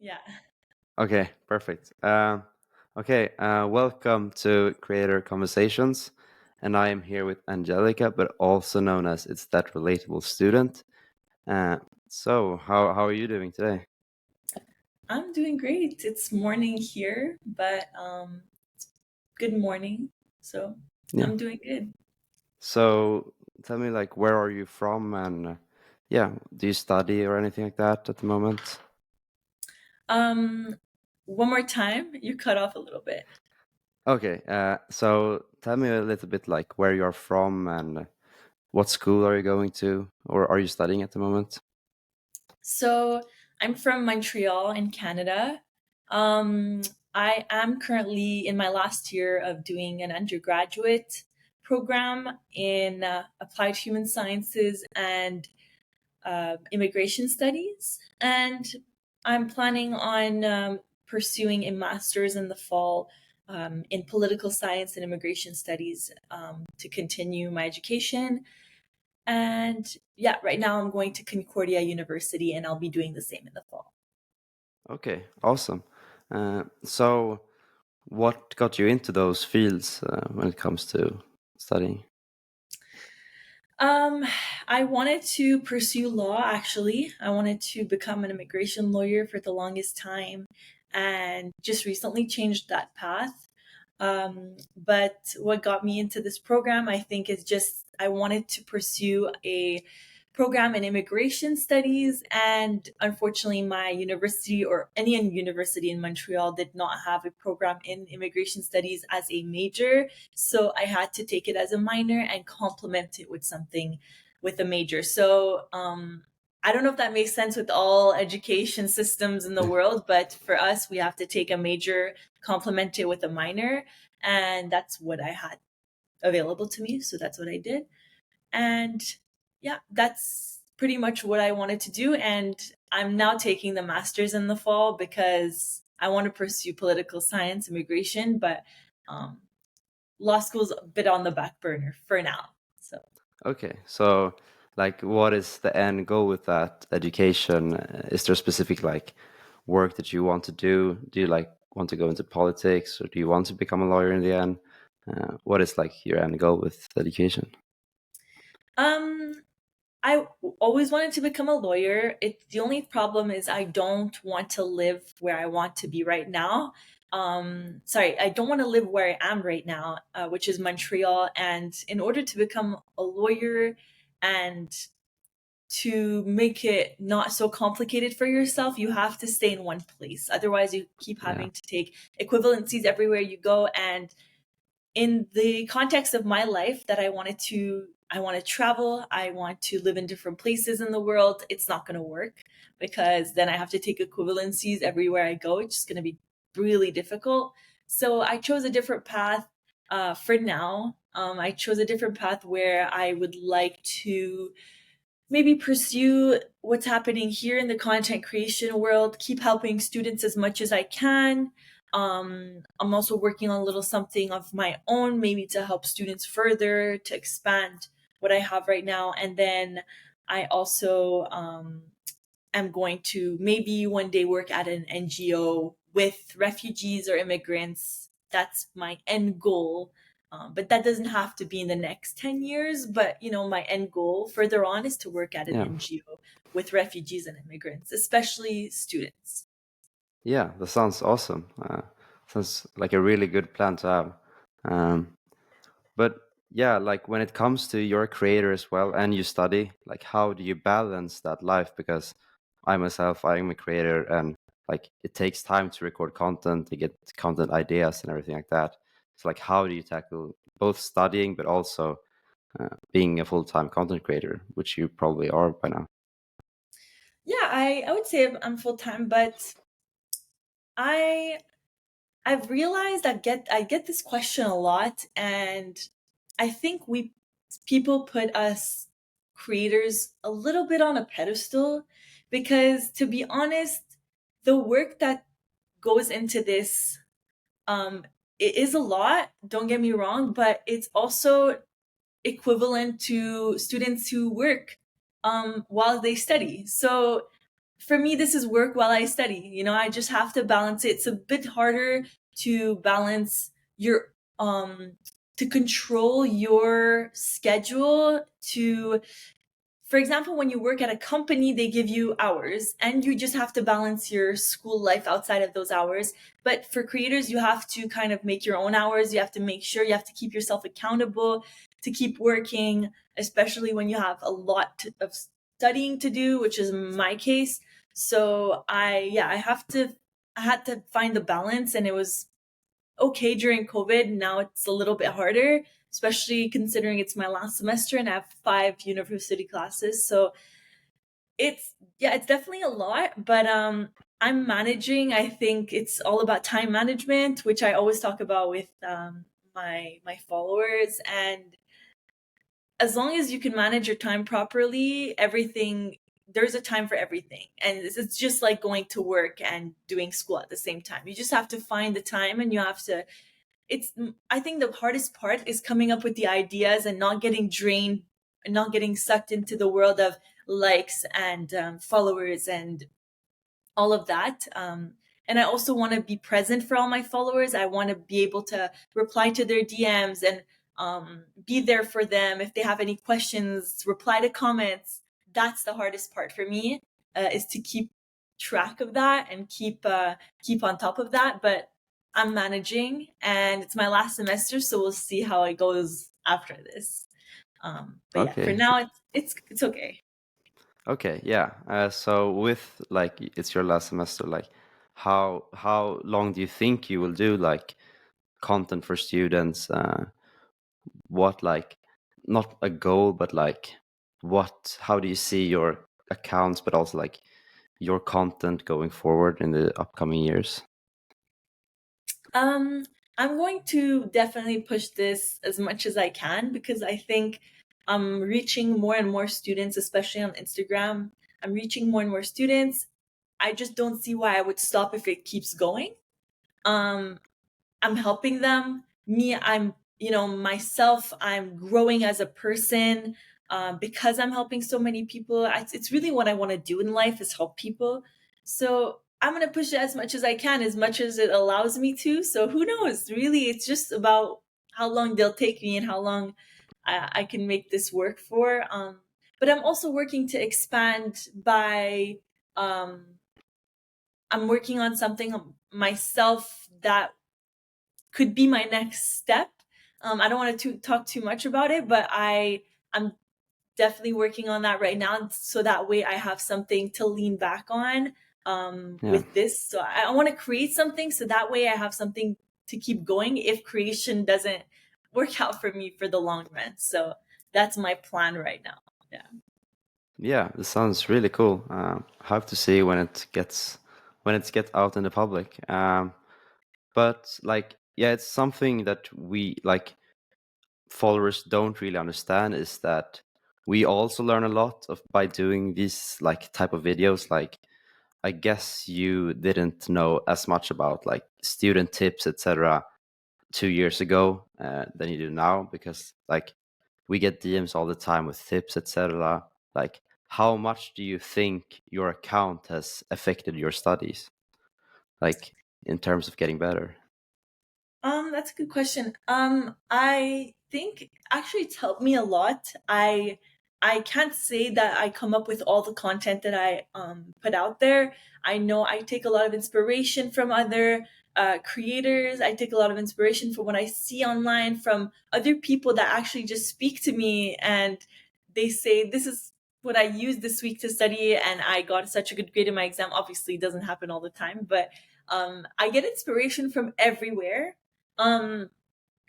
Yeah. Okay, perfect. Welcome to Creator Conversations, and I am here with Angelica, but also known as It's That Relatable Student. So how are you doing today? I'm doing great. It's morning here, but good morning. So Yeah. I'm doing good. So tell me, like, where are you from, and yeah, do you study or anything like that at the moment? Um, One more time. You cut off a little bit. Okay. So tell me a little bit, like, where you're from and what school are you going to, or are you studying at the moment? So I'm from Montreal in Canada. Um, I am currently in my last year of doing an undergraduate program in applied human sciences and immigration studies. And I'm planning on pursuing a master's in the fall in political science and immigration studies to continue my education. And yeah, right now I'm going to Concordia University and I'll be doing the same in the fall. Okay, awesome. So, what got you into those fields when it comes to studying? Um, I wanted to pursue law actually. I wanted to become an immigration lawyer for the longest time and just recently changed that path. But what got me into this program, I think, is just I wanted to pursue a program in immigration studies. And unfortunately, my university or any university in Montreal did not have a program in immigration studies as a major. So I had to take it as a minor and complement it with something with a major. So I don't know if that makes sense with all education systems in the world, but for us, we have to take a major, complement it with a minor. And that's what I had available to me. So that's what I did. And yeah, that's pretty much what I wanted to do. And I'm now taking the master's in the fall because I want to pursue political science, immigration, but um, law school's a bit on the back burner for now. So Okay, so like, what is the end goal with that education? Is there specific like work that you want to do? Do you like want to go into politics, or do you want to become a lawyer in the end? What is like your end goal with education? um, I always wanted to become a lawyer. The only problem is I don't want to live where I want to be right now. Sorry, I don't want to live where I am right now, which is Montreal. And in order to become a lawyer and to make it not so complicated for yourself, you have to stay in one place. Otherwise, you keep Yeah, having to take equivalencies everywhere you go. And in the context of my life that I want to travel, I want to live in different places in the world, it's not going to work because then I have to take equivalencies everywhere I go. It's just going to be really difficult. So I chose a different path for now. I chose a different path where I would like to maybe pursue what's happening here in the content creation world, keep helping students as much as I can. I'm also working on a little something of my own, maybe to help students further, to expand what I have right now. And then I also am going to maybe one day work at an NGO with refugees or immigrants. That's my end goal. But that doesn't have to be in the next 10 years. But, my end goal further on is to work at an yeah, NGO with refugees and immigrants, especially students. yeah. That sounds awesome. Sounds like a really good plan to have. Um, But yeah, like when it comes to your creator as well and you study, like how do you balance that life? Because I myself, I'm a creator and like it takes time to record content, to get content ideas and everything like that. So like how do you tackle both studying but also being a full-time content creator, which you probably are by now? Yeah, I would say I'm full time, but I I've realized I get this question a lot, and I think we people put us creators a little bit on a pedestal because, to be honest, the work that goes into this, um it is a lot, don't get me wrong, but it's also equivalent to students who work while they study. So for me, this is work while I study. I just have to balance it. It's a bit harder to balance your to control your schedule. To For example, when you work at a company, they give you hours and you just have to balance your school life outside of those hours. But for creators, you have to kind of make your own hours. You have to make sure you have to keep yourself accountable to keep working, especially when you have a lot of studying to do, which is my case. So I had to find the balance, and it was okay during COVID. Now it's a little bit harder, especially considering it's my last semester and I have 5 university classes. So it's definitely a lot, but I'm managing. I think it's all about time management, which I always talk about with my followers. And as long as you can manage your time properly, everything there's a time for everything. And it's just like going to work and doing school at the same time. You just have to find the time, and you have to it's I think the hardest part is coming up with the ideas and not getting drained and not getting sucked into the world of likes and followers and all of that. And I also want to be present for all my followers. I want to be able to reply to their DMs and be there for them if they have any questions, reply to comments. That's the hardest part for me, is to keep track of that and keep on top of that. But I'm managing, and it's my last semester, so we'll see how it goes after this. But yeah, for Okay. now it's okay. Okay, yeah. So with like it's your last semester, like how long do you think you will do like content for students? What like not a goal, but like what how do you see your accounts, but also like your content going forward in the upcoming years? Um, I'm going to definitely push this as much as I can, because I think I'm reaching more and more students, especially on Instagram. I'm reaching more and more students. I just don't see why I would stop if it keeps going. Um, I'm helping them. Myself, I'm growing as a person, because I'm helping so many people. It's really what I want to do in life, is help people. So I'm going to push it as much as I can, as much as it allows me to. So who knows? Really, it's just about how long they'll take me and how long I can make this work for. But I'm also working to expand by, um, I'm working on something myself that could be my next step. I don't want to talk too much about it, but I'm definitely working on that right now, so that way I have something to lean back on Yeah. with this. So I want to create something, so that way I have something to keep going if creation doesn't work out for me for the long run. So that's my plan right now. Yeah. Yeah, this sounds really cool. Have to see when it gets out in the public. But like, yeah, it's something that we like followers don't really understand is that we also learn a lot of by doing these like type of videos. Like, I guess you didn't know as much about like student tips, etc. 2 years ago than you do now, because like we get DMs all the time with tips, etc. Like, how much do you think your account has affected your studies, like in terms of getting better? That's a good question. I think actually it's helped me a lot. I can't say that I come up with all the content that I put out there. I know I take a lot of inspiration from other creators. I take a lot of inspiration from what I see online from other people that actually just speak to me, and they say, this is what I used this week to study, and I got such a good grade in my exam. Obviously, it doesn't happen all the time, but I get inspiration from everywhere. um,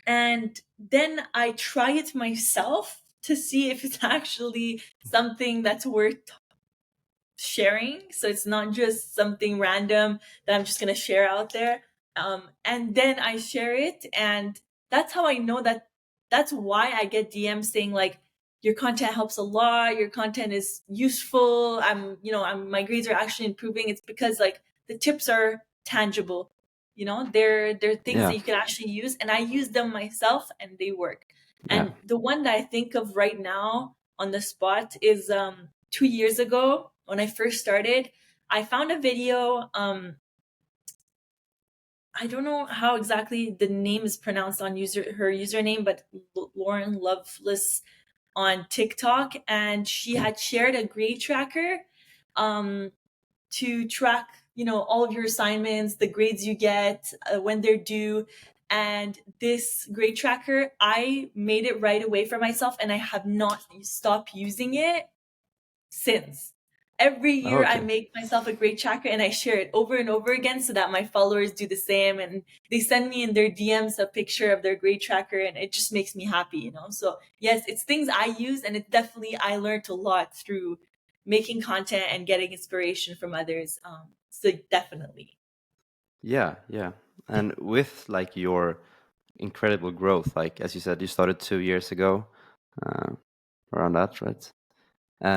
and then I try it myself to see if it's actually something that's worth sharing. So it's not just something random that I'm just going to share out there. And then I share it. And that's how I know that that's why I get DMs saying, like, your content helps a lot. Your content is useful. My grades are actually improving. It's because, like, the tips are tangible. They're things that Yeah, you can actually use. And I use them myself, and they work. yeah, And the one that I think of right now on the spot is 2 years ago when I first started. I found a video. I don't know how exactly the name is pronounced on her username, but Lauren Loveless on TikTok, and she had shared a grade tracker um, to track, all of your assignments, the grades you get, when they're due. And this grade tracker, I made it right away for myself, and I have not stopped using it since. Every year I Okay. make myself a grade tracker and I share it over and over again so that my followers do the same, and they send me in their DMs a picture of their grade tracker, and it just makes me happy. So yes, it's things I use, and it's definitely, I learned a lot through making content and getting inspiration from others. So definitely. Yeah, yeah. And with like your incredible growth, like as you said, you started 2 years ago, uh, around that, right?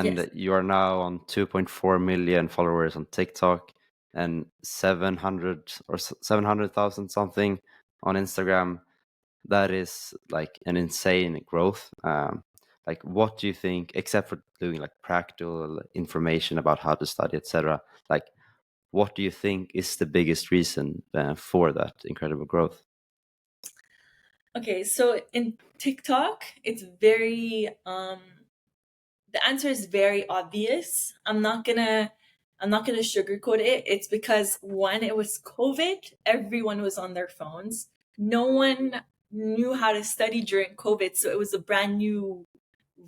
Yes. And you are now on 2.4 million followers on TikTok and 700 or 700,000 something on Instagram. That is like an insane growth. Like, what do you think, except for doing like practical information about how to study, etc.? Like, what do you think is the biggest reason for that incredible growth? Okay, so in TikTok, it's very the answer is very obvious. I'm not gonna sugarcoat it. It's because when it was COVID, everyone was on their phones. No one knew how to study during COVID, so it was a brand new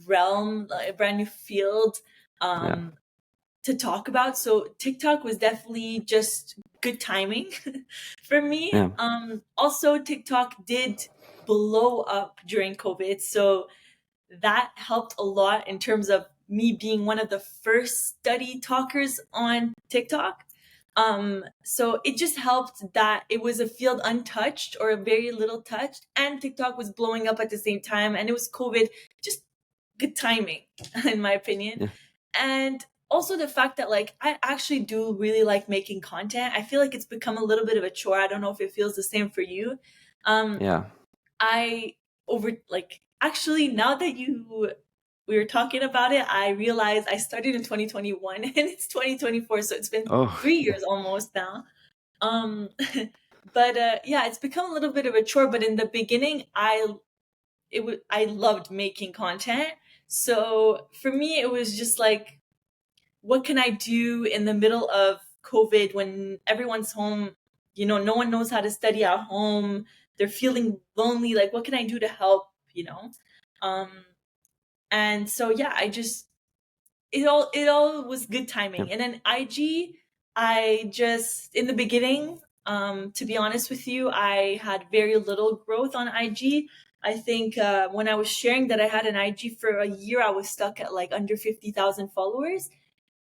realm, a brand new field Yeah, to talk about. So TikTok was definitely just good timing for me. yeah, Also, TikTok did blow up during COVID, so that helped a lot in terms of me being one of the first study talkers on TikTok. So it just helped that it was a field untouched or very little touched, and TikTok was blowing up at the same time, and it was COVID. Just good timing, in my opinion. yeah, And also the fact that, like, I actually do really like making content. I feel like it's become a little bit of a chore. I don't know if it feels the same for you. Um, yeah. I over like actually now that we were talking about it, I realized I started in 2021 and it's 2024, so it's been Oh, 3 years almost now. Um, but yeah, it's become a little bit of a chore. But in the beginning, I loved making content. So for me, it was just like, what can I do in the middle of COVID when everyone's home? No one knows how to study at home. They're feeling lonely. Like, what can I do to help? Um, and so yeah, it all was good yeah, timing. And then IG, I just in the beginning, to be honest with you, I had very little growth on IG. I think when I was sharing that I had an IG for a year, I was stuck at like under 50,000 followers.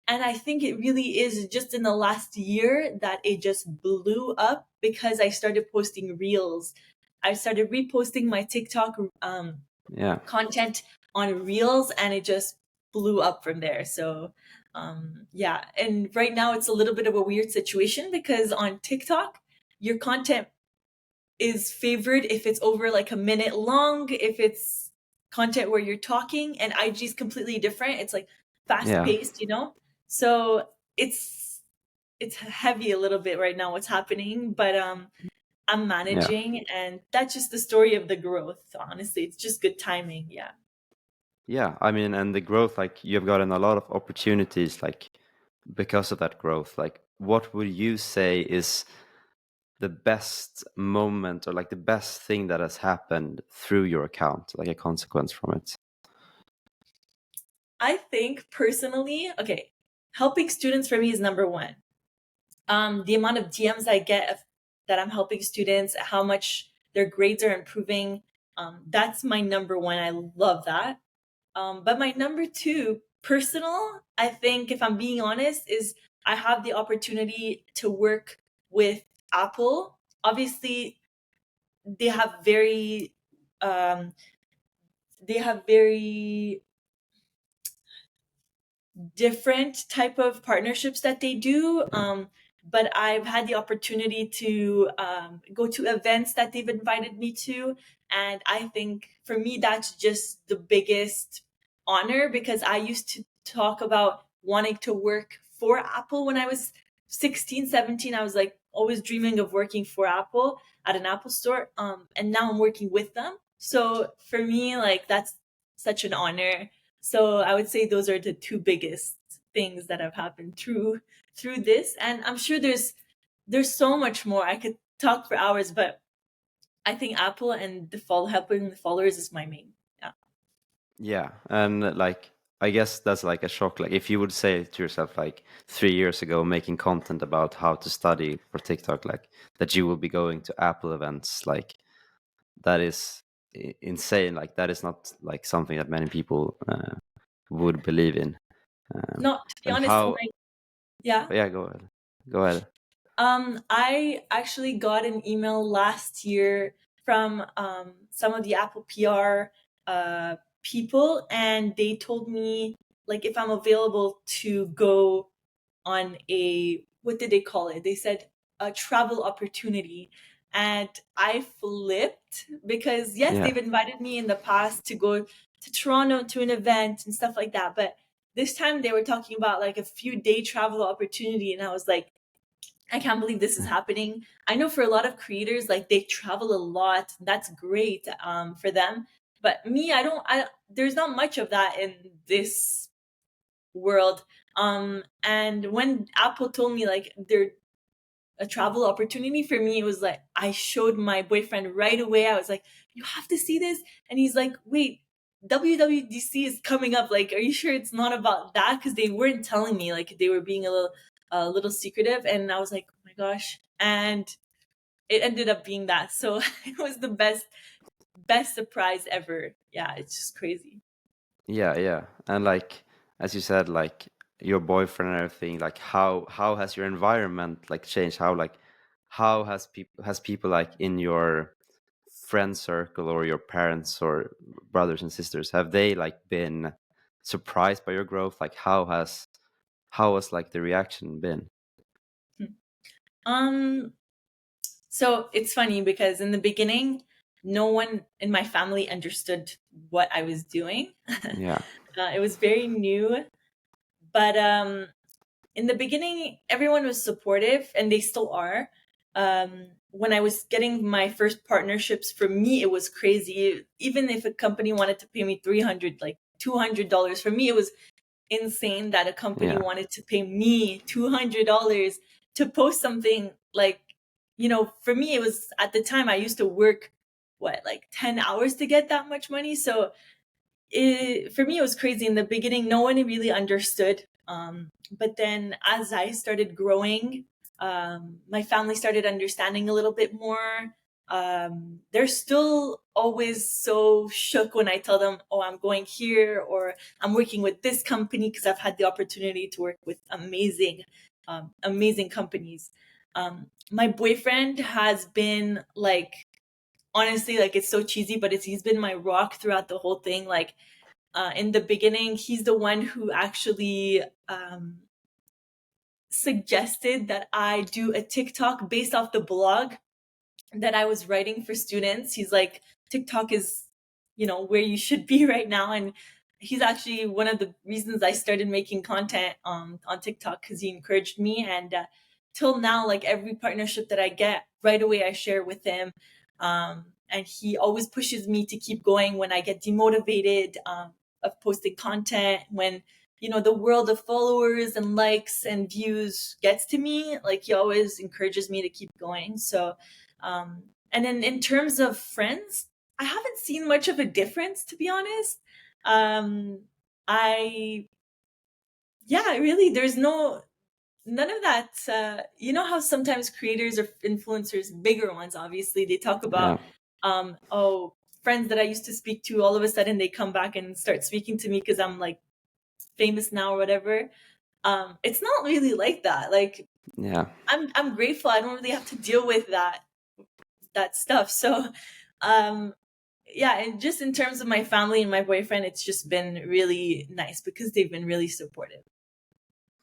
And I think it really is just in the last year that it just blew up because I started posting reels. I started reposting my TikTok yeah, content on reels, and it just blew up from there. So, yeah. And right now it's a little bit of a weird situation because on TikTok, your content is favored if it's over like a minute long, if it's content where you're talking, and IG is completely different. It's like fast yeah, paced. So it's heavy a little bit right now what's happening, but I'm yeah. managing, and that's just the story of the growth. Honestly, it's just good timing. Yeah. Yeah, I mean, and the growth, like you've gotten a lot of opportunities, like because of that growth. Like, what would you say is the best moment or like the best thing that has happened through your account, like a consequence from it? I think personally, okay, helping students for me is number one. The amount of DMs I get that I'm helping students, how much their grades are improving, that's my number one. I love that. But my number two, personal, I think, if I'm being honest, is I have the opportunity to work with Apple. Obviously, they have very, um, they have very different type of partnerships that they do. Yeah, But I've had the opportunity to go to events that they've invited me to. And I think for me, that's just the biggest honor because I used to talk about wanting to work for Apple when I was 16, 17. I was like always dreaming of working for Apple at an Apple store. And now I'm working with them. So for me, like that's such an honor. So I would say those are the two biggest things that have happened through this. And I'm sure there's so much more. I could talk for hours, but I think Apple and helping the followers is my main. Yeah. Yeah, and like I guess that's like a shock. Like if you would say to yourself like 3 years ago, making content about how to study for TikTok, like that you will be going to Apple events, like that is insane. Like that is not like something that many people would believe in. No, to be And honest, how? yeah. Yeah, go ahead. Go ahead. I actually got an email last year from some of the Apple PR people, and they told me like if I'm available to go on a, what did they call it? They said a travel opportunity. And I flipped because yes, Yeah, they've invited me in the past to go to Toronto to an event and stuff like that. But this time they were talking about like a few day travel opportunity. And I was like, I can't believe this is happening. I know for a lot of creators, like they travel a lot. That's great for them. But me, there's not much of that in this world. And when Apple told me like they're a travel opportunity for me, it was like I showed my boyfriend right away. I was like, "You have to see this," and he's like, "Wait, WWDC is coming up. Like, are you sure it's not about that?" Because they weren't telling me. Like, they were being a little secretive, and I was like, "Oh my gosh!" And it ended up being that. So it was the best surprise ever. Yeah, it's just crazy. yeah, and like as you said, like your boyfriend and everything, like how has your environment like changed? How has people like in your friend circle or your parents or brothers and sisters, have they like been surprised by your growth? Like how has like the reaction been? Hmm. Um, So it's funny because in the beginning, no one in my family understood what I was doing. Yeah, It was very new, but in the beginning, everyone was supportive, and they still are. When I was getting my first partnerships, for me, it was crazy. Even if a company wanted to pay me 300, like $200, for me, it was insane that a company yeah, wanted to pay me $200 to post something. Like, for me, it was, at the time I used to work what, like 10 hours to get that much money. So for me, it was crazy in the beginning. No one really understood. But then as I started growing, my family started understanding a little bit more. They're still always so shook when I tell them, oh, I'm going here, or I'm working with this company, because I've had the opportunity to work with amazing companies. My boyfriend has been like, honestly, like it's so cheesy, but he's been my rock throughout the whole thing. Like in the beginning, he's the one who actually suggested that I do a TikTok based off the blog that I was writing for students. He's like, TikTok is, where you should be right now. And he's actually one of the reasons I started making content on TikTok, because he encouraged me. And till now, like every partnership that I get, right away I share with him. And he always pushes me to keep going when I get demotivated of posting content, when the world of followers and likes and views gets to me. Like he always encourages me to keep going. So and then in terms of friends, I haven't seen much of a difference, to be honest. Um, I, yeah, really, there's none of that. You know how sometimes creators or influencers, bigger ones, obviously, they talk about, yeah, oh, friends that I used to speak to, all of a sudden they come back and start speaking to me because I'm like famous now or whatever. It's not really like that. Like yeah. I'm grateful. I don't really have to deal with that stuff. So, um, yeah, and just in terms of my family and my boyfriend, it's just been really nice because they've been really supportive.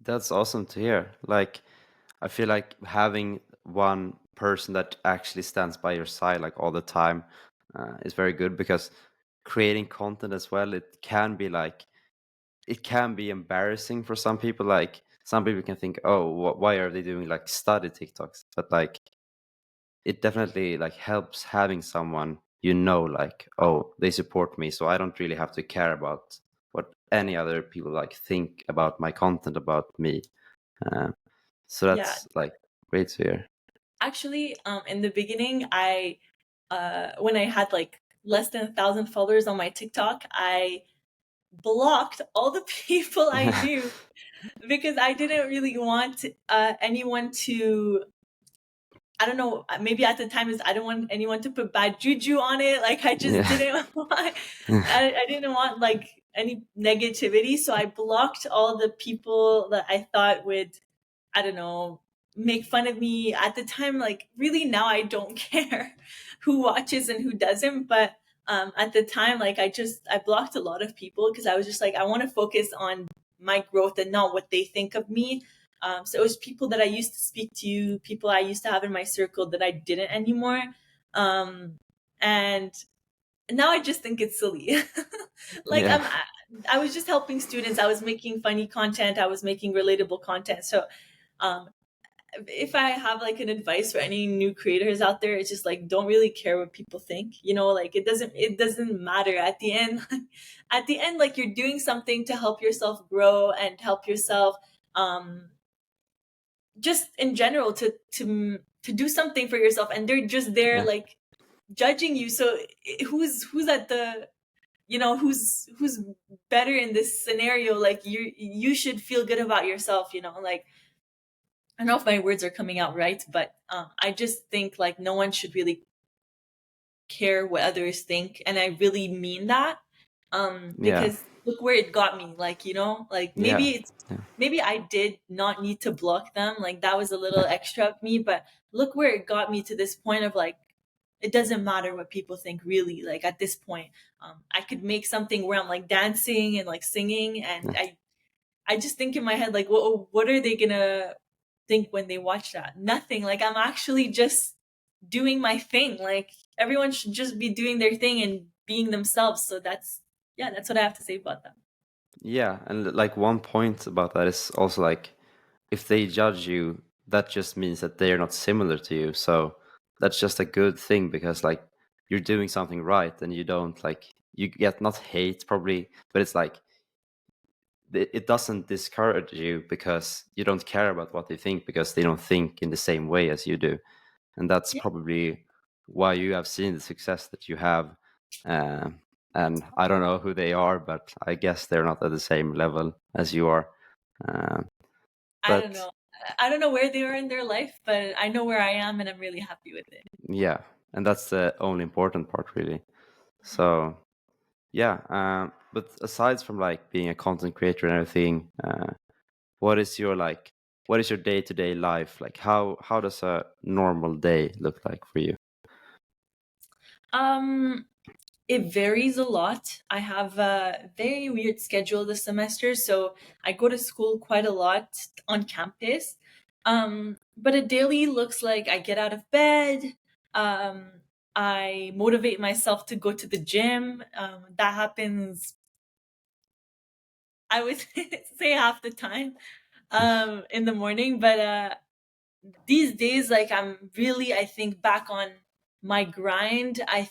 That's awesome to hear. Like, I feel like having one person that actually stands by your side like all the time is very good, because creating content as well, it can be embarrassing for some people. Like some people can think, oh, why are they doing like study TikToks? But like it definitely like helps having someone, like, oh, they support me, so I don't really have to care about what any other people like think about my content about me. uh, so Yeah, that's like great to hear. actually, in the beginning, when I had like less than 1,000 followers on my TikTok, I blocked all the people I knew because I didn't really want anyone to. I don't know. Maybe at the time is I don't want anyone to put bad juju on it. Like I just Yeah. didn't want. I didn't want like any negativity, so I blocked all the people that I thought would, I don't know, make fun of me at the time. Like really now I don't care who watches and who doesn't. But at the time, like I blocked a lot of people because I was just like, I want to focus on my growth and not what they think of me. So it was people that I used to speak to, people I used to have in my circle that I didn't anymore. And now I just think it's silly. Like Yeah. I was just helping students. I was making funny content. I was making relatable content. So um, if I have like an advice for any new creators out there, it's just like don't really care what people think. Like it doesn't matter at the end. At the end, like you're doing something to help yourself grow and help yourself um just in general to do something for yourself, and they're just there Yeah. like judging you. So who's at the who's better in this scenario? Like you should feel good about yourself, like I don't know if my words are coming out right, but I just think like no one should really care what others think, and I really mean that. Yeah. Because look where it got me. Like like Yeah. Yeah. maybe I did not need to block them. Like that was a little extra of me, but look where it got me to this point of like it doesn't matter what people think really. Like at this point, I could make something where I'm like dancing and like singing, and Yeah. I just think in my head like, what are they gonna think when they watch that? Nothing. Like I'm actually just doing my thing. Like everyone should just be doing their thing and being themselves. So that's what I have to say about that. Yeah, and like one point about that is also like if they judge you, that just means that they're not similar to you. So that's just a good thing because like you're doing something right and you don't like you get not hate probably, but it's like it doesn't discourage you because you don't care about what they think because they don't think in the same way as you do. And that's Yeah, probably why you have seen the success that you have. Uh, and I don't know who they are, but I guess they're not at the same level as you are. Uh, I don't but know. I don't know where they are in their life, but I know where I am, and I'm really happy with it. yeah, and that's the only important part, really. So yeah, but aside from like being a content creator and everything, what is your like, what is your day-to-day life like? How does a normal day look like for you? Um, it varies a lot. I have a very weird schedule this semester, so I go to school quite a lot on campus. But a daily looks like I get out of bed. Um, I motivate myself to go to the gym. That happens, I would say half the time, in the morning. But these days, like I'm really, I think back on my grind. I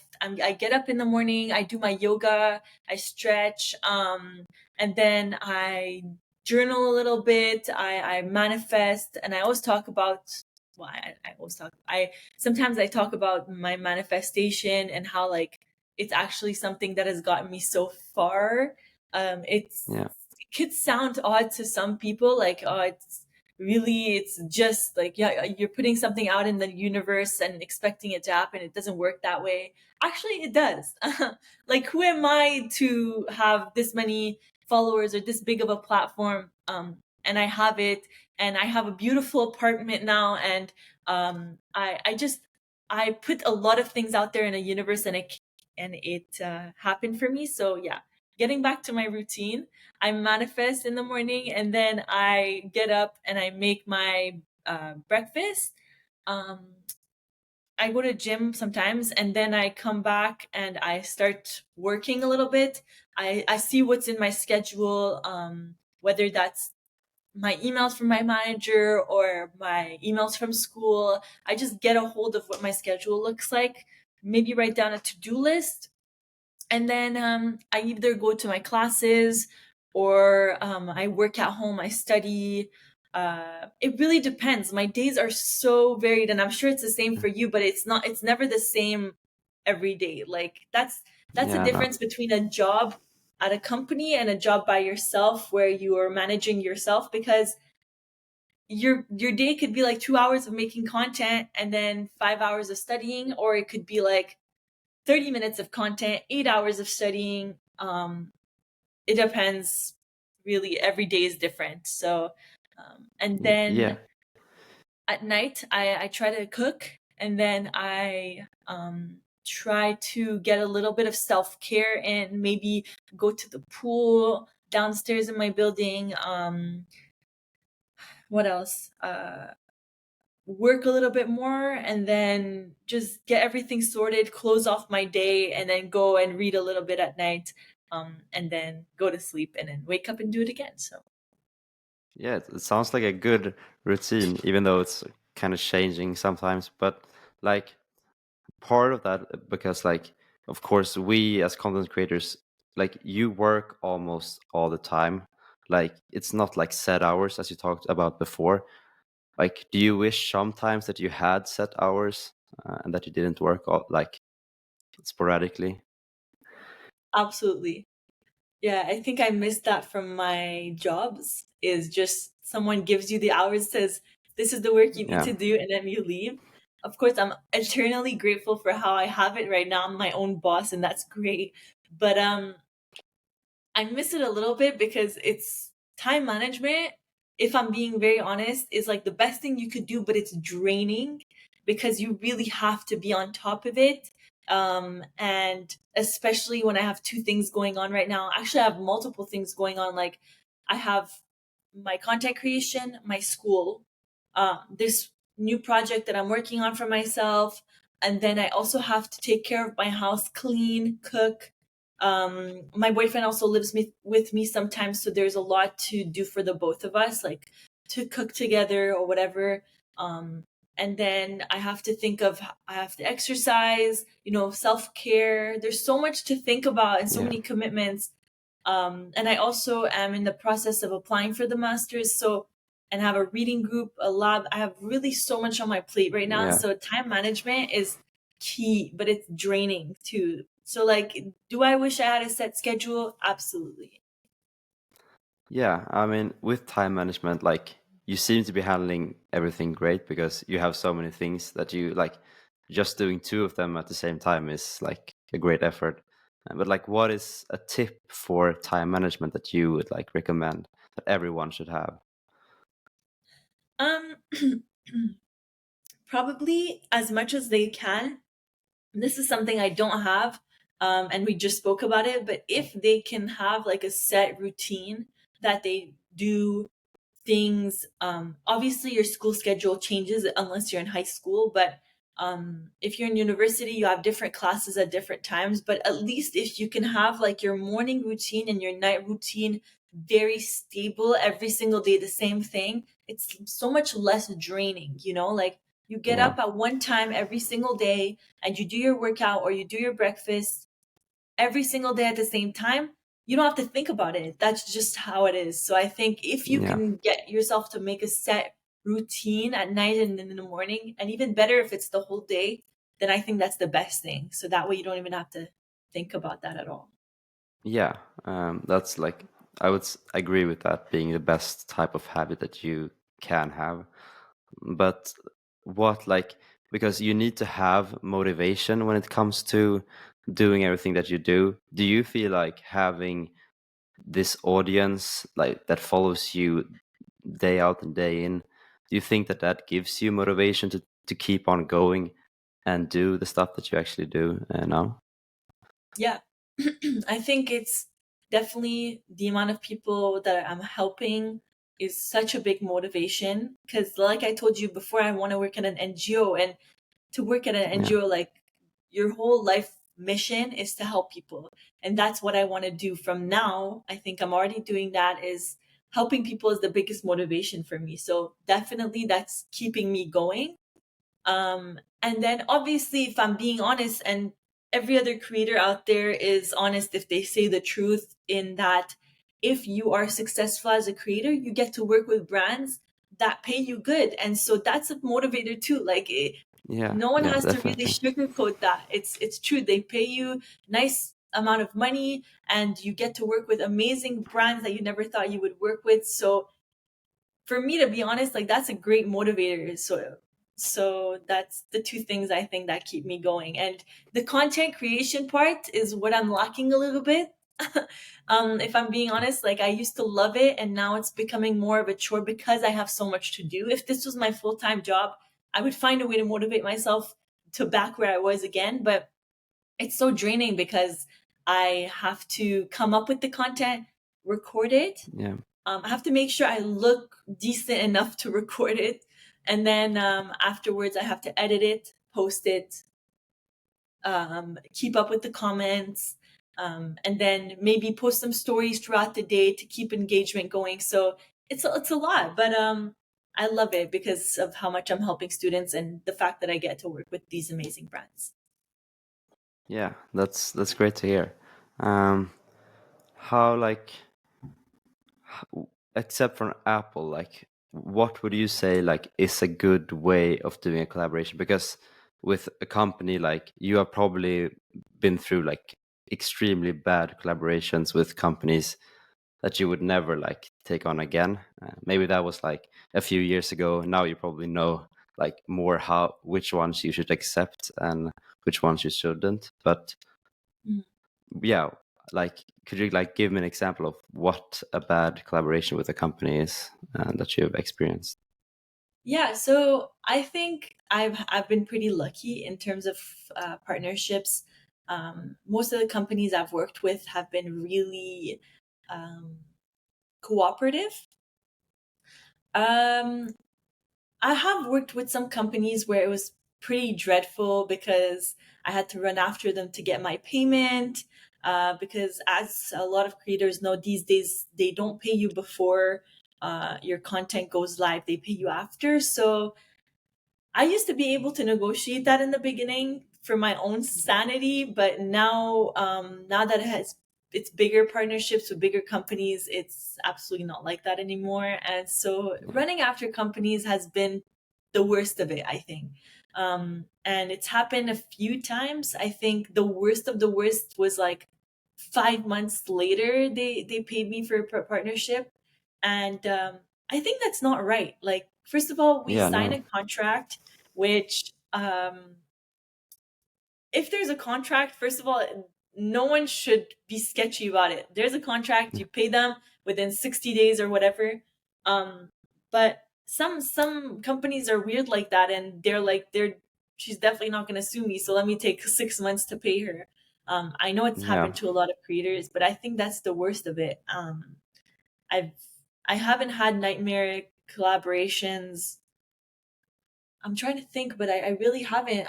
get up in the morning, I do my yoga, I stretch, and then I journal a little bit. I manifest, and I always talk about. Well, I always talk. I sometimes I talk about my manifestation and how like it's actually something that has gotten me so far. Yeah, It could sound odd to some people, like oh, it's just like yeah, you're putting something out in the universe and expecting it to happen. It doesn't work that way. Actually it does. Like who am I to have this many followers or this big of a platform, and I have it, and I have a beautiful apartment now, and I just I put a lot of things out there in a universe, and it happened for me. So yeah, getting back to my routine, I manifest in the morning, and then I get up and I make my breakfast. Um, I go to gym sometimes, and then I come back and I start working a little bit. I see what's in my schedule, whether that's my emails from my manager or my emails from school. I just get a hold of what my schedule looks like, maybe write down a to-do list, and then I either go to my classes or I work at home, I study. It really depends. My days are so varied, and I'm sure it's the same for you, but it's never the same every day. Like that's the Yeah, no. difference between a job at a company and a job by yourself where you are managing yourself, because your day could be like 2 hours of making content and then 5 hours of studying, or it could be like 30 minutes of content, 8 hours of studying. It depends. Really, every day is different. So, and Yeah. then at night, I try to cook, and then I try to get a little bit of self care and maybe go to the pool downstairs in my building. What else? Work a little bit more, and then just get everything sorted, close off my day, and then go and read a little bit at night, and then go to sleep and then wake up and do it again. So Yeah, it sounds like a good routine, even though it's kind of changing sometimes. But like part of that, because like, of course, we as content creators, like you work almost all the time. Like it's not like set hours as you talked about before. Like, do you wish sometimes that you had set hours and that you didn't work all, like sporadically? absolutely. Yeah, I think I missed that from my jobs, is just someone gives you the hours, says this is the work you need Yeah, to do, and then you leave. Of course, I'm eternally grateful for how I have it right now. I'm my own boss, and that's great. But I miss it a little bit because it's time management. If I'm being very honest, is like the best thing you could do, but it's draining because you really have to be on top of it. And especially when I have two things going on right now. Actually, I have multiple things going on. Like I have my content creation, my school, this new project that I'm working on for myself, and then I also have to take care of my house, clean, cook. My boyfriend also lives with me sometimes, so there's a lot to do for the both of us, like to cook together or whatever. Um, and then I have to think of, I have to exercise, self care. There's so much to think about and so yeah, many commitments. And I also am in the process of applying for the master's. So, and have a reading group, a lab. I have really so much on my plate right now. yeah. So time management is key, but it's draining too. So like, do I wish I had a set schedule? Absolutely. Yeah, I mean, with time management, like you seem to be handling everything great because you have so many things that you like. Just doing two of them at the same time is like a great effort. But like, what is a tip for time management that you would like recommend that everyone should have? Um, Probably as much as they can. This is something I don't have, and we just spoke about it. But if they can have like a set routine that they do things, obviously your school schedule changes unless you're in high school, but if you're in university, you have different classes at different times. But at least if you can have like your morning routine and your night routine very stable every single day, the same thing, it's so much less draining, like you get Yeah, up at one time every single day and you do your workout or you do your breakfast every single day at the same time. You don't have to think about it. That's just how it is. So I think if you yeah, can get yourself to make a set routine at night and in the morning, and even better if it's the whole day, then I think that's the best thing. So that way you don't even have to think about that at all. yeah. That's like I would agree with that being the best type of habit that you can have. But what like because you need to have motivation when it comes to doing everything that you do you feel like having this audience like that follows you day out and day in, do you think that that gives you motivation to keep on going and do the stuff that you actually do now? Yeah. I think it's definitely the amount of people that I'm helping is such a big motivation, because like I told you before, I want to work at an NGO, and to work at an Yeah, NGO, like your whole life mission is to help people. And that's what I want to do from now. I think I'm already doing that, is helping people is the biggest motivation for me. So definitely that's keeping me going. And then obviously, if I'm being honest, and every other creator out there is honest if they say the truth, in that if you are successful as a creator, you get to work with brands that pay you good. And so that's a motivator too. Like Yeah, no one yeah, has to really definitely. sugarcoat that. It's true. They pay you nice amount of money and you get to work with amazing brands that you never thought you would work with. So for me, to be honest, like that's a great motivator. So that's the two things I think that keep me going. And the content creation part is what I'm lacking a little bit. If I'm being honest, like I used to love it and now it's becoming more of a chore because I have so much to do. If this was my full-time job, I would find a way to motivate myself to back where I was again. But it's so draining because I have to come up with the content, record it. Yeah, I have to make sure I look decent enough to record it. And then afterwards, I have to edit it, post it, keep up with the comments, and then maybe post some stories throughout the day to keep engagement going. So it's a lot, but I love it because of how much I'm helping students and the fact that I get to work with these amazing brands. yeah, that's great to hear. Um, how like except for Apple, like what would you say like is a good way of doing a collaboration? Because with a company like you have probably been through like extremely bad collaborations with companies that you would never like take on again. Maybe that was like a few years ago. Now you probably know like more how which ones you should accept and which ones you shouldn't. But Mm. yeah, like could you like give me an example of what a bad collaboration with a company is that you've experienced? Yeah, so I think I've been pretty lucky in terms of partnerships. Most of the companies I've worked with have been really um, cooperative. Um, I have worked with some companies where it was pretty dreadful because I had to run after them to get my payment. Because as a lot of creators know these days, they don't pay you before your content goes live; they pay you after. So I used to be able to negotiate that in the beginning for my own sanity, but now that it's bigger partnerships with bigger companies, it's absolutely not like that anymore. And so Yeah, running after companies has been the worst of it, I think. And it's happened a few times. I think the worst of the worst was like 5 months later they paid me for a partnership, and I think that's not right. Like, first of all, we yeah, sign no, a contract, which, if there's a contract, first of all, no one should be sketchy about it. There's a contract, yeah, you pay them within 60 days or whatever. But some companies are weird like that, and they're she's definitely not going to sue me, so let me take 6 months to pay her. I know it's yeah, happened to a lot of creators, but I think that's the worst of it. I've I haven't had nightmare collaborations. I'm trying to think, but I really haven't.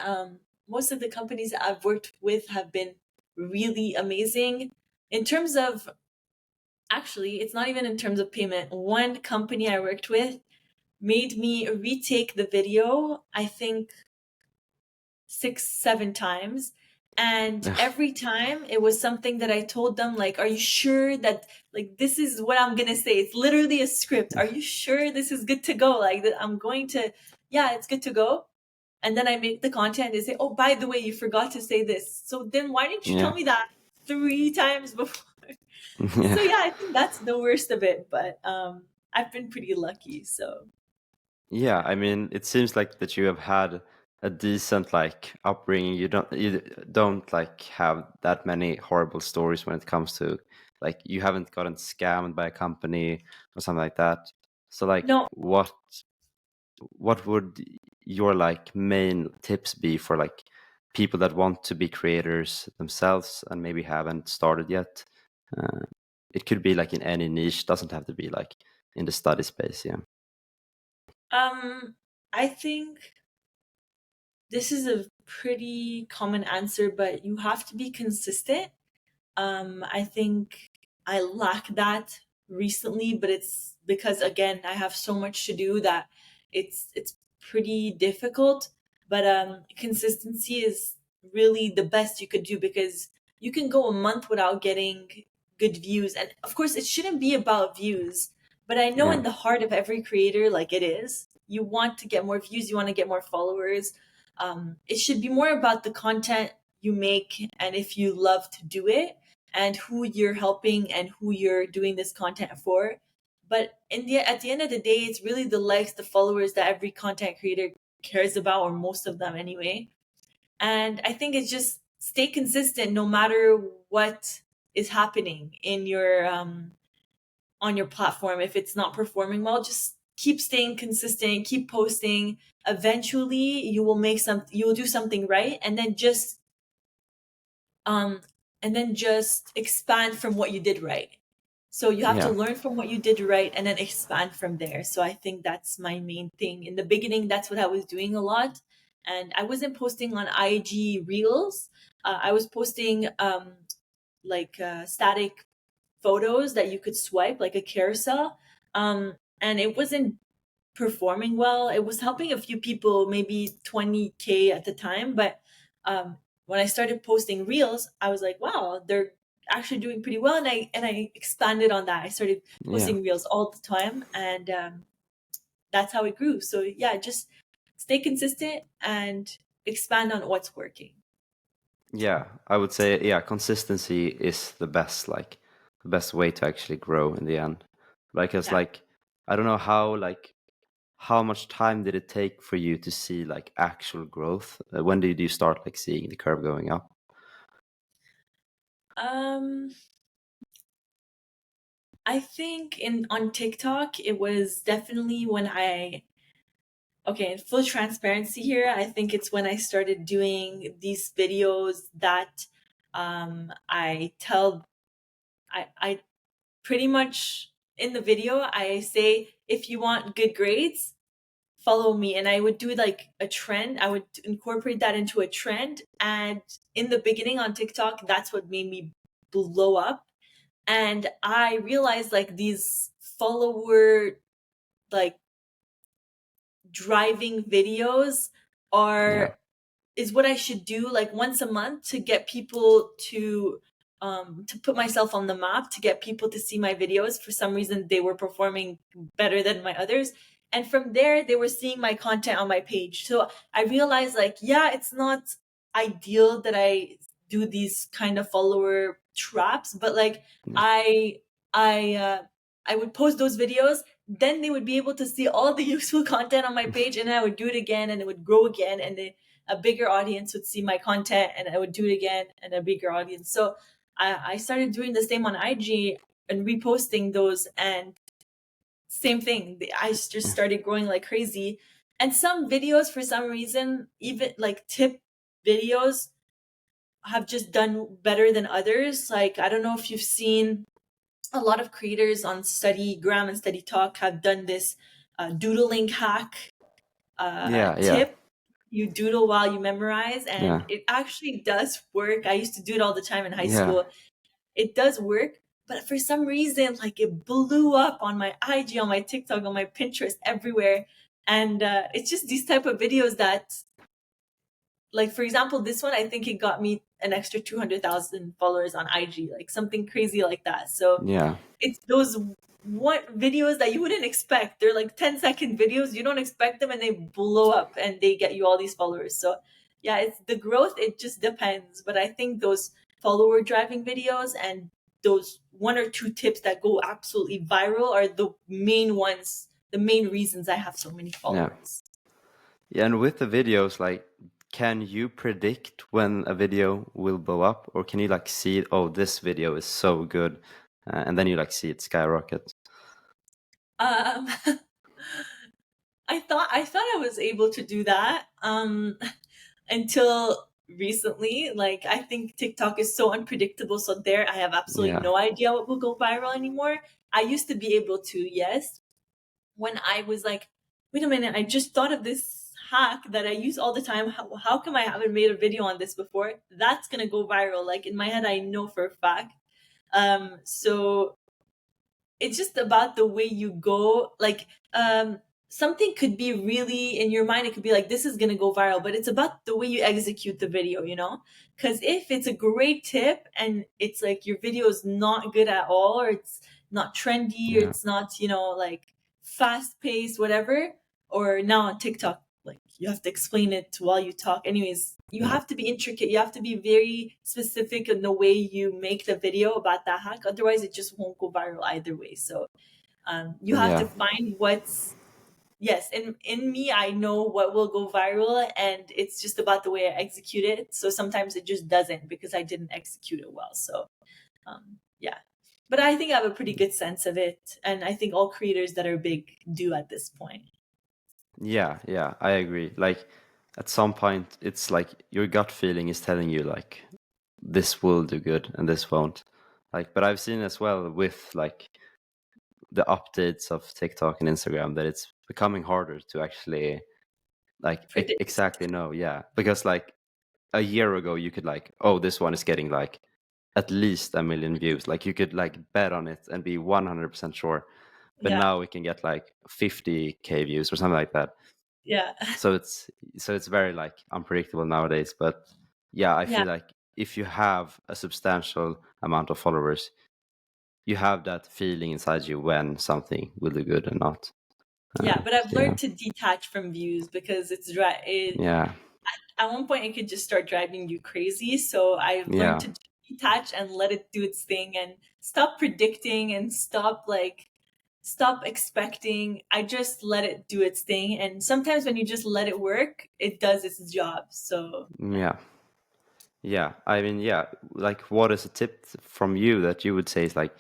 Most of the companies that I've worked with have been really amazing. In terms of, actually, it's not even in terms of payment. One company I worked with made me retake the video, I think 6, 7 times. And every time it was something that I told them, like, are you sure that, like, this is what I'm gonna say? It's literally a script. Are you sure this is good to go? Like, that I'm going to, yeah, it's good to go. And then I make the content and say, oh, by the way, you forgot to say this. So then why didn't you tell yeah, me that 3 times before? yeah. So yeah, I think that's the worst of it. But I've been pretty lucky. So Yeah, I mean, it seems like that you have had a decent like upbringing. You don't like have that many horrible stories when it comes to like you haven't gotten scammed by a company or something like that. So like no, what would your like main tips be for like people that want to be creators themselves and maybe haven't started yet? Uh, it could be like in any niche, doesn't have to be like in the study space, yeah. I think this is a pretty common answer, but you have to be consistent. I think I lack that. recently, but it's because again I have so much to do that it's pretty difficult. But consistency is really the best you could do, because you can go a month without getting good views, and of course it shouldn't be about views, but I know Yeah. in the heart of every creator, like, it is, you want to get more views, you want to get more followers. It should be more about the content you make, and if you love to do it, and who you're helping and who you're doing this content for. But at the end of the day, it's really the likes, the followers that every content creator cares about, or most of them anyway. And I think it's just stay consistent no matter what is happening in your on your platform. If it's not performing well, just keep staying consistent, keep posting. Eventually you will do something right, um and then just expand from what you did right. So you have to Yeah. learn from what you did right and then expand from there. So I think that's my main thing. In the beginning, that's what I was doing a lot. And I wasn't posting on IG Reels. I was posting static photos that you could swipe, like a carousel. And it wasn't performing well. It was helping a few people, maybe 20K at the time. But um, when I started posting reels, I was like, wow, they're actually doing pretty well. And I expanded on that. I started Yeah. posting reels all the time, and that's how it grew. So yeah, just stay consistent and expand on what's working. Yeah, I would say, yeah, consistency is the best, like the best way to actually grow in the end. Because Yeah. like I don't know how much time did it take for you to see like actual growth? When did you start like seeing the curve going up? Um, I think in on TikTok, it was definitely when okay, in full transparency here, I think it's when I started doing these videos that I tell, I pretty much in the video, I say, if you want good grades, follow me. And I would do like a trend, I would incorporate that into a trend. And in the beginning on TikTok, that's what made me blow up. And I realized like these follower, like, driving videos Yeah. are is what I should do like once a month to get people to put myself on the map, to get people to see my videos. For some reason they were performing better than my others. And from there they were seeing my content on my page. So I realized like, yeah, it's not ideal that I do these kind of follower traps, but like Yeah. I I would post those videos, then they would be able to see all the useful content on my page, and I would do it again and it would grow again, and a bigger audience would see my content, and I would do it again and a bigger audience. So I started doing the same on IG and reposting those, and same thing. I just started growing like crazy. And some videos, for some reason, even like tip videos, have just done better than others. Like, I don't know if you've seen a lot of creators on StudyGram and Study Talk have done this doodling hack Yeah. Yeah. tip. You doodle while you memorize, and Yeah. it actually does work. I used to do it all the time in high Yeah. school. It does work, but for some reason, like, it blew up on my IG, on my TikTok, on my Pinterest, everywhere. And it's just these type of videos that, like, for example, this one, I think it got me an extra 200,000 followers on IG, like something crazy like that. So Yeah. it's those what videos that you wouldn't expect. They're like 10-second videos. You don't expect them, and they blow up and they get you all these followers. So yeah, it's the growth. It just depends. But I think those follower driving videos and those one or two tips that go absolutely viral are the main ones, the main reasons I have so many Yeah. followers. Yeah. And with the videos, like, can you predict when a video will blow up, or can you like see, oh, this video is so good, and then you like see it skyrocket? Um, I thought I was able to do that. Until recently. Like, I think TikTok is so unpredictable. So there, I have absolutely Yeah. no idea what will go viral anymore. I used to be able to, yes. When I was like, wait a minute, I just thought of this hack that I use all the time. How come I haven't made a video on this before? That's gonna go viral. Like, in my head, I know for a fact. So it's just about the way you go. Like, something could be really in your mind, it could be like, this is going to go viral, but it's about the way you execute the video, you know? Because if it's a great tip and it's like your video is not good at all, or it's not trendy, or Yeah. it's not, you know, like fast paced, whatever, or now on TikTok, like you have to explain it while you talk. Anyways, you Yeah. have to be intricate. You have to be very specific in the way you make the video about that hack. Otherwise, it just won't go viral either way. So you have to Yeah. find what's, yes, in me, I know what will go viral, and it's just about the way I execute it. So sometimes it just doesn't because I didn't execute it well. So yeah. But I think I have a pretty good sense of it. And I think all creators that are big do at this point. Yeah, yeah, I agree. Like at some point it's like your gut feeling is telling you like this will do good and this won't. Like, but I've seen as well with like the updates of TikTok and Instagram that it's becoming harder to actually like Predict. exactly know. Yeah, because like a year ago you could like, oh, this one is getting like at least 1 million views. Like you could like bet on it and be 100% sure. But Yeah. now we can get like 50K views or something like that. Yeah. So it's very like unpredictable nowadays. But yeah, I Yeah. feel like if you have a substantial amount of followers, you have that feeling inside you when something will do good and not. Yeah. But I've Yeah, learned to detach from views because yeah, at one point it could just start driving you crazy. So I've learned yeah, to detach and let it do its thing and stop predicting and stop expecting. I just let it do its thing. And sometimes when you just let it work, it does its job. So yeah. yeah, yeah. I mean, yeah. Like, what is a tip from you that you would say is like,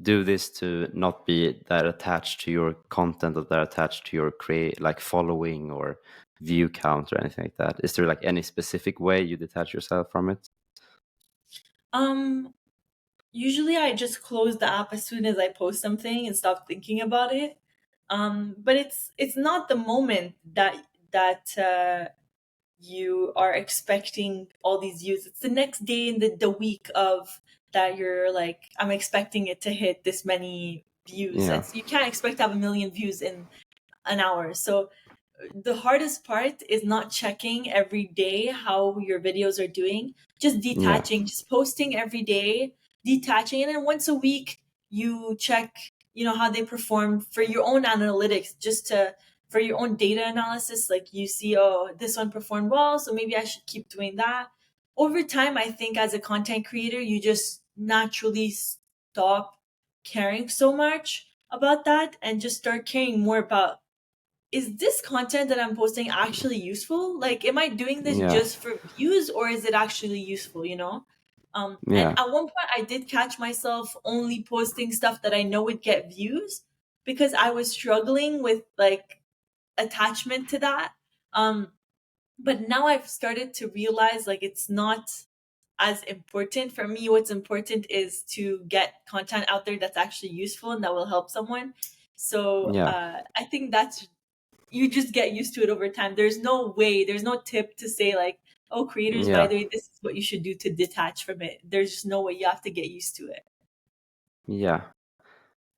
do this to not be that attached to your content or that attached to your create like following or view count or anything like that? Is there like any specific way you detach yourself from it? Um Usually I just close the app as soon as I post something and stop thinking about it. But it's not the moment that you are expecting all these views. It's the next day in the week of that you're like, I'm expecting it to hit this many views. Yeah, You can't expect to have 1 million views in an hour. So the hardest part is not checking every day how your videos are doing, just yeah, detaching, just posting every day, detaching, and then once a week you check, you know, how they perform for your own analytics, just to for your own data analysis. Like you see, oh, this one performed well, so maybe I should keep doing that. Over time, I think as a content creator, you just naturally stop caring so much about that and just start caring more about, is this content that I'm posting actually useful? Like, am I doing this yeah, just for views, or is it actually useful, you know? And yeah, at one point, I did catch myself only posting stuff that I know would get views because I was struggling with like attachment to that. Um, but now I've started to realize like it's not as important for me. What's important is to get content out there that's actually useful and that will help someone. So yeah, I think that's, you just get used to it over time. There's no way, there's no tip to say like, oh, creators, by yeah, the way, this is what you should do to detach from it. There's just no way. You have to get used to it. yeah,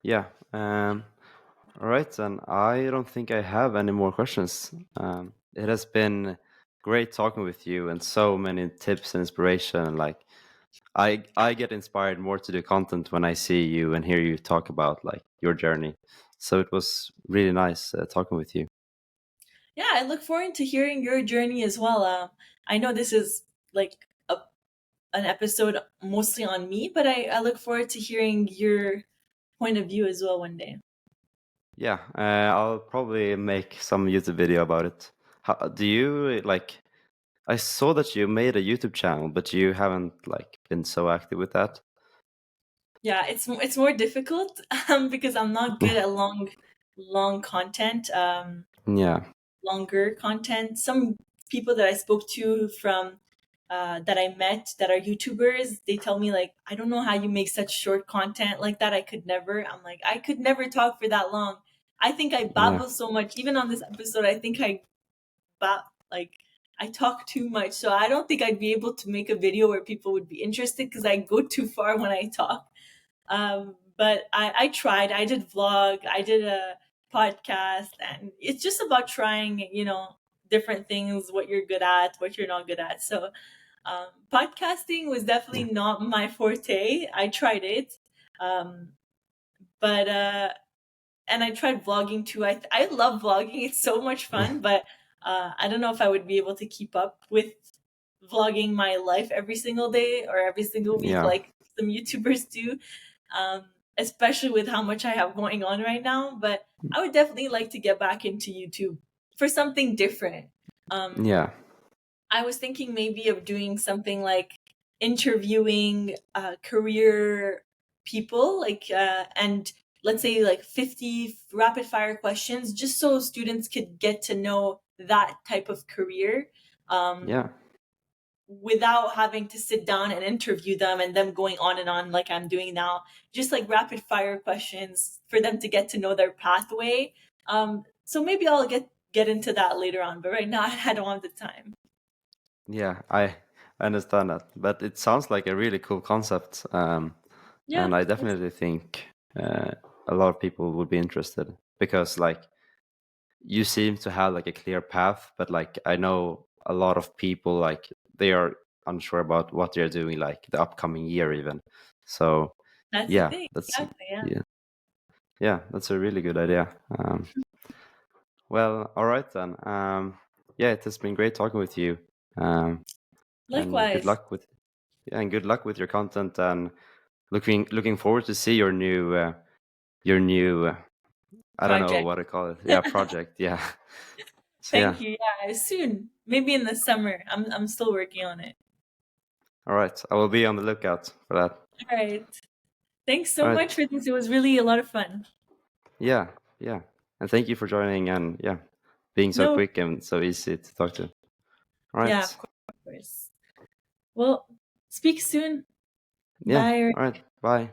yeah. All right, and I don't think I have any more questions. It has been great talking with you and so many tips and inspiration. Like I get inspired more to do content when I see you and hear you talk about like your journey. So it was really nice talking with you. Yeah, I look forward to hearing your journey as well. I know this is like an episode mostly on me, but I look forward to hearing your point of view as well one day. Yeah, I'll probably make some YouTube video about it. How, do you like? I saw that you made a YouTube channel, but you haven't like been so active with that. Yeah, it's more difficult because I'm not good at long content. Yeah, Longer content. Some people that I spoke to from that I met that are YouTubers, they tell me like, I don't know how you make such short content like that. I could never. I'm like, I could never talk for that long. I think I yeah, babble so much. Even on this episode, I think like I talk too much. So I don't think I'd be able to make a video where people would be interested because I go too far when I talk. But I tried. I did vlog. I did a podcast, and it's just about trying, different things, what you're good at, what you're not good at. So podcasting was definitely Yeah. not my forte. I tried it, um, but and I tried vlogging too. I love vlogging. It's so much Yeah. fun, but I don't know if I would be able to keep up with vlogging my life every single day or every single week Yeah. like some YouTubers do. Um, Especially with how much I have going on right now. But I would definitely like to get back into YouTube for something different. Um, Yeah. I was thinking maybe of doing something like interviewing career people, and let's say like 50 rapid fire questions, just so students could get to know that type of career. Um, Yeah. without having to sit down and interview them and them going on and on like I'm doing now. Just like rapid fire questions for them to get to know their pathway. So maybe I'll get into that later on, but right now I don't have the time. Yeah, I understand that, but it sounds like a really cool concept, Yeah, and I that's definitely think a lot of people would be interested because, like, you seem to have like a clear path, but like I know a lot of people like they are unsure about what they're doing, like the upcoming year even. So that's the yeah, thing. that's Exactly. Yeah. yeah, yeah, that's a really good idea. Well, all right then. Yeah, it has been great talking with you. Um, and good Likewise. luck with yeah, and good luck with your content and looking forward to see your new I don't know Project. what to call it. Yeah, project. Yeah. So yeah. Thank you. Yeah, soon. Maybe in the summer. I'm still working on it. All right. I will be on the lookout for that. All right. Thanks All so much right. for this. It was really a lot of fun. Yeah. Yeah. And thank you for joining and yeah, being so No. quick and so easy to talk to. All Yeah, right. of course. Well, speak soon. Yeah. Bye. All right. Bye.